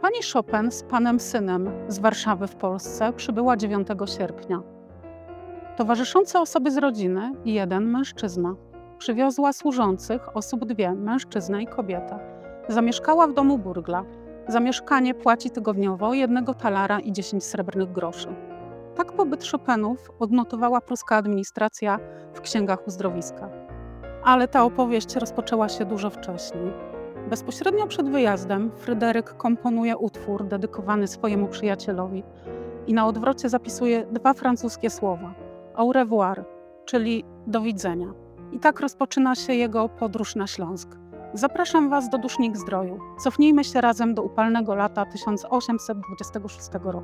Pani Chopin z panem synem z Warszawy w Polsce przybyła 9 sierpnia. Towarzyszące osoby z rodziny, jeden mężczyzna. Przywiozła służących, osób dwie, mężczyzna i kobieta. Zamieszkała w domu burgla. Za mieszkanie płaci tygodniowo 1 talara i 10 srebrnych groszy. Tak pobyt Chopinów odnotowała pruska administracja w księgach uzdrowiska. Ale ta opowieść rozpoczęła się dużo wcześniej. Bezpośrednio przed wyjazdem Fryderyk komponuje utwór dedykowany swojemu przyjacielowi i na odwrocie zapisuje 2 francuskie słowa au revoir, czyli do widzenia. I tak rozpoczyna się jego podróż na Śląsk. Zapraszam Was do Dusznik-Zdroju. Cofnijmy się razem do upalnego lata 1826 roku.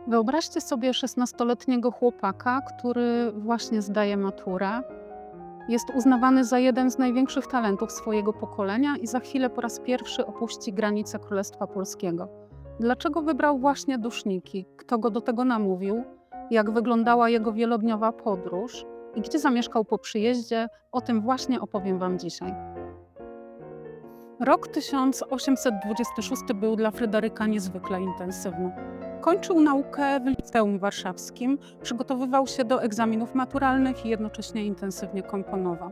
Wyobraźcie sobie 16-letniego chłopaka, który właśnie zdaje maturę. Jest uznawany za jeden z największych talentów swojego pokolenia i za chwilę po raz pierwszy opuści granice Królestwa Polskiego. Dlaczego wybrał właśnie Duszniki? Kto go do tego namówił? Jak wyglądała jego wielodniowa podróż? I gdzie zamieszkał po przyjeździe? O tym właśnie opowiem Wam dzisiaj. Rok 1826 był dla Fryderyka niezwykle intensywny. Kończył naukę w liceum warszawskim, przygotowywał się do egzaminów maturalnych i jednocześnie intensywnie komponował.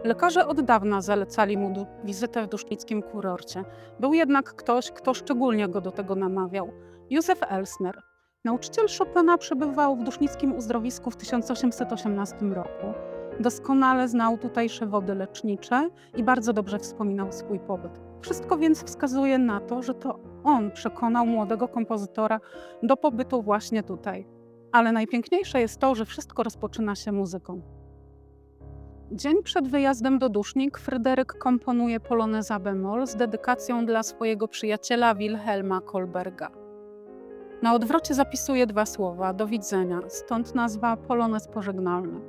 Lekarze od dawna zalecali mu wizytę w dusznickim kurorcie. Był jednak ktoś, kto szczególnie go do tego namawiał. Józef Elsner. Nauczyciel Chopina przebywał w dusznickim uzdrowisku w 1818 roku. Doskonale znał tutejsze wody lecznicze i bardzo dobrze wspominał swój pobyt. Wszystko więc wskazuje na to, że to on przekonał młodego kompozytora do pobytu właśnie tutaj. Ale najpiękniejsze jest to, że wszystko rozpoczyna się muzyką. Dzień przed wyjazdem do Dusznik Fryderyk komponuje poloneza bemol z dedykacją dla swojego przyjaciela Wilhelma Kolberga. Na odwrocie zapisuje 2 słowa do widzenia, stąd nazwa polonez pożegnalny.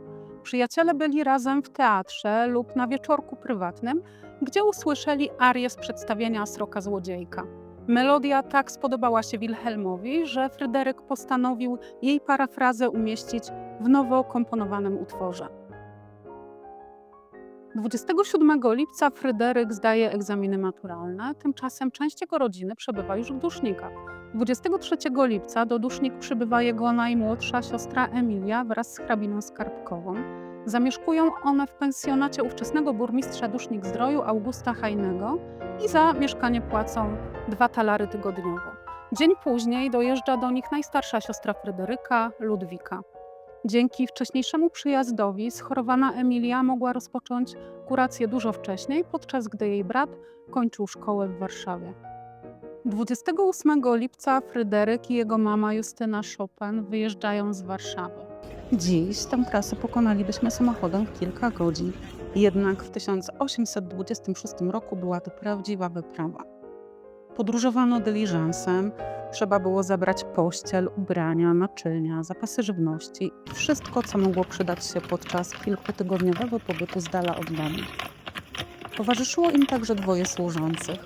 Przyjaciele byli razem w teatrze lub na wieczorku prywatnym, gdzie usłyszeli arię z przedstawienia Sroka Złodziejka. Melodia tak spodobała się Wilhelmowi, że Fryderyk postanowił jej parafrazę umieścić w nowo komponowanym utworze. 27 lipca Fryderyk zdaje egzaminy maturalne, tymczasem część jego rodziny przebywa już w Dusznikach. 23 lipca do Dusznik przybywa jego najmłodsza siostra Emilia wraz z hrabiną Skarbkową. Zamieszkują one w pensjonacie ówczesnego burmistrza Dusznik-Zdroju Augusta Hajnego i za mieszkanie płacą 2 talary tygodniowo. Dzień później dojeżdża do nich najstarsza siostra Fryderyka, Ludwika. Dzięki wcześniejszemu przyjazdowi schorowana Emilia mogła rozpocząć kurację dużo wcześniej, podczas gdy jej brat kończył szkołę w Warszawie. 28 lipca Fryderyk i jego mama Justyna Chopin wyjeżdżają z Warszawy. Dziś tę trasę pokonalibyśmy samochodem w kilka godzin, jednak w 1826 roku była to prawdziwa wyprawa. Podróżowano dyliżansem, trzeba było zabrać pościel, ubrania, naczynia, zapasy żywności i wszystko, co mogło przydać się podczas kilkutygodniowego pobytu z dala od domu. Towarzyszyło im także 2 służących.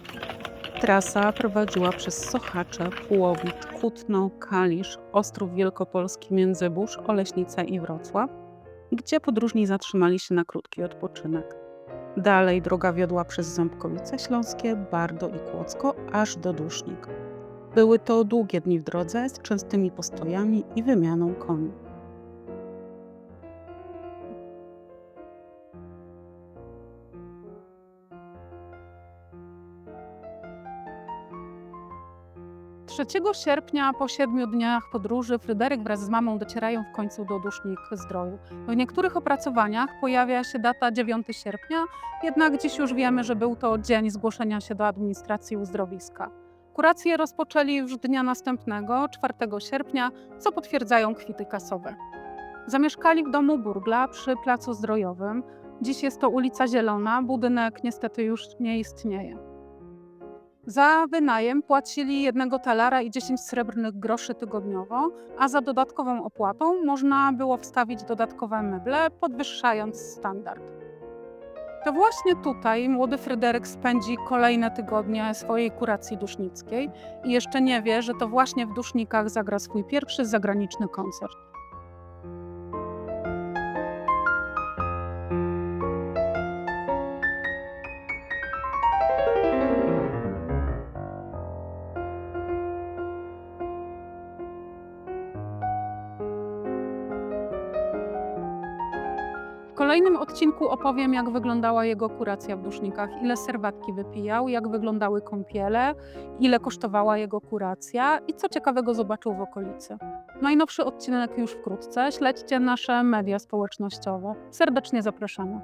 Trasa prowadziła przez Sochacze, Pułowicz, Kutno, Kalisz, Ostrów Wielkopolski, Międzybórz, Oleśnicę i Wrocław, gdzie podróżni zatrzymali się na krótki odpoczynek. Dalej droga wiodła przez Ząbkowice Śląskie, Bardo i Kłodzko, aż do Dusznik. Były to długie dni w drodze z częstymi postojami i wymianą koni. Trzeciego sierpnia po 7 dniach podróży Fryderyk wraz z mamą docierają w końcu do Dusznik-Zdroju. W niektórych opracowaniach pojawia się data 9 sierpnia, jednak dziś już wiemy, że był to dzień zgłoszenia się do administracji uzdrowiska. Kuracje rozpoczęli już dnia następnego, 4 sierpnia, co potwierdzają kwity kasowe. Zamieszkali w domu burgla przy Placu Zdrojowym. Dziś jest to ulica Zielona, budynek niestety już nie istnieje. Za wynajem płacili 1 talara i 10 srebrnych groszy tygodniowo, a za dodatkową opłatą można było wstawić dodatkowe meble, podwyższając standard. To właśnie tutaj młody Fryderyk spędzi kolejne tygodnie swojej kuracji dusznickiej i jeszcze nie wie, że to właśnie w Dusznikach zagra swój pierwszy zagraniczny koncert. kolejnym odcinku opowiem, jak wyglądała jego kuracja w Dusznikach, ile serwatki wypijał, jak wyglądały kąpiele, ile kosztowała jego kuracja i co ciekawego zobaczył w okolicy. Najnowszy odcinek już wkrótce. Śledźcie nasze media społecznościowe. Serdecznie zapraszamy.